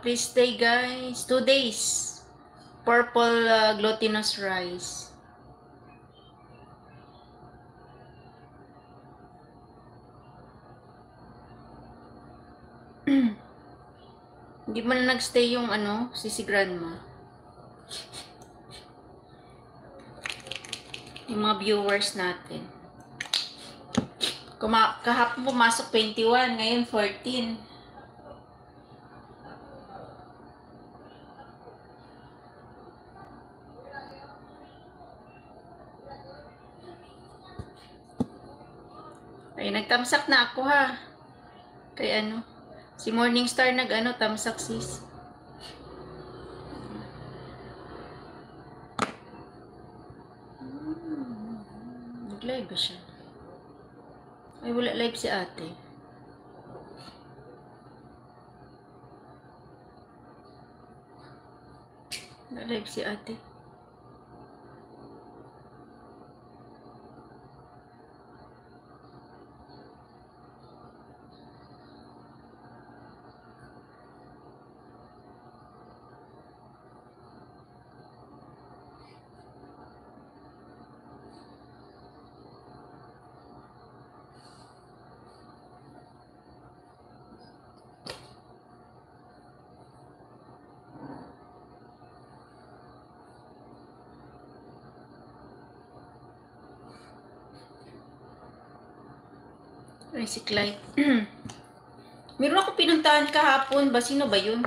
please stay guys. 2 days. Purple glutinous rice. Hindi mo na nagstay yung ano, si grandma. Yung mga viewers natin. Kahapon pumasok 21, ngayon 14. Ay, nagtamsak na ako ha. Kay ano, si Morningstar nag-ano, tamsak sis. Nag-live ba siya? Ay, wala live si ate. Wala live si ate. Ay, si Clyde. Meron ako pinuntahan kahapon ba? Sino ba yun?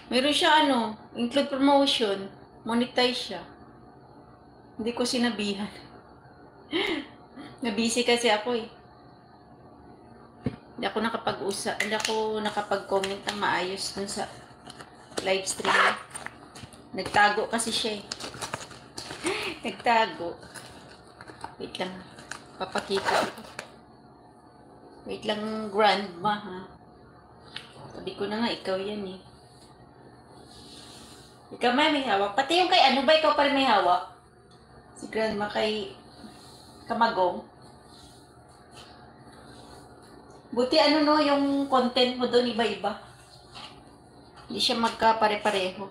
Meron siya ano, include promotion. Monetize siya. Hindi ko sinabihan. Nabisi kasi ako eh. Hindi ako nakapag-comment ng maayos dun sa live stream. Nagtago kasi siya eh. Nagtago. Wait lang. Papakita ako. Wait lang, grandma ha. Sabi ko na nga, ikaw yan eh. Ikaw may hawak. Pati yung kay ano ba, ikaw pa rin may hawak? Si grandma kay Kamagong. Buti ano no, yung content mo doon iba-iba. Hindi siya magkapare-pareho.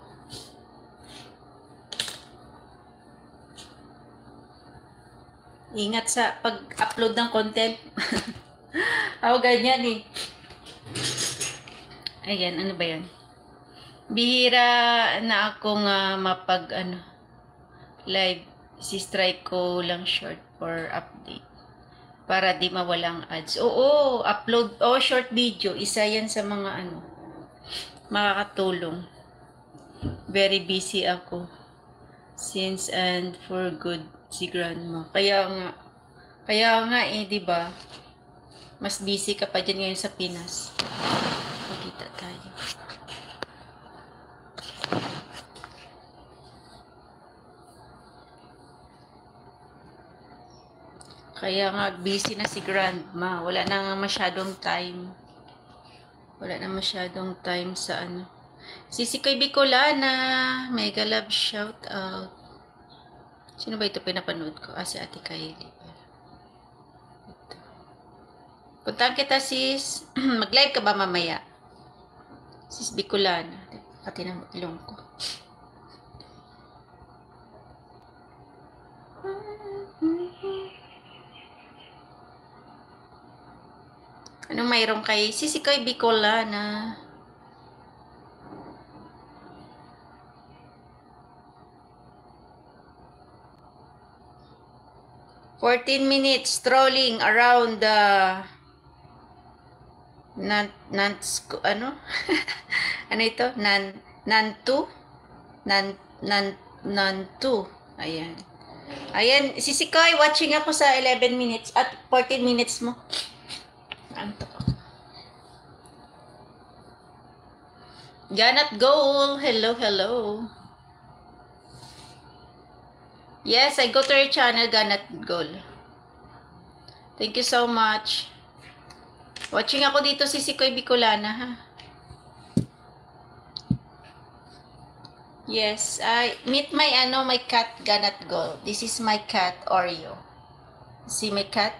Ingat sa pag-upload ng content. Ako ganyan eh. Ayan, ano ba yan? Bihira na akong live. Si-strike ko lang short for update. Para di mawalang ads. Oo, upload. Short video. Isa yan sa mga makakatulong. Very busy ako. Since and for good si grandma. Kaya nga eh, di ba? Mas busy ka pa dyan ngayon sa Pinas. Magkita tayo. Kaya nga busy na si grandma. Wala na nga masyadong time. Wala na masyadong time sa ano. Sisikoy Bicolana. Mega love shout out. Sino ba ito pinapanood ko? Si Ate Kylie. Puntahan kita sis. Mag-live ka ba mamaya? Sis Bicolana. Pati ng ilong ko. Anong mayroon kay Sisikoy Bicolana? "14 minutes strolling around the ano ito? Nantu. Ayan. Ayan, Sisikoy, watching ako sa 11 minutes at 14 minutes mo. Anto ko. Ganat Goal. Hello, hello. Yes, I go to your channel, Ganat Goal. Thank you so much. Watching ako dito, Sisikoy Bicolana, ha? Yes, meet my my cat, Ganat Goal. This is my cat, Oreo. See my cat?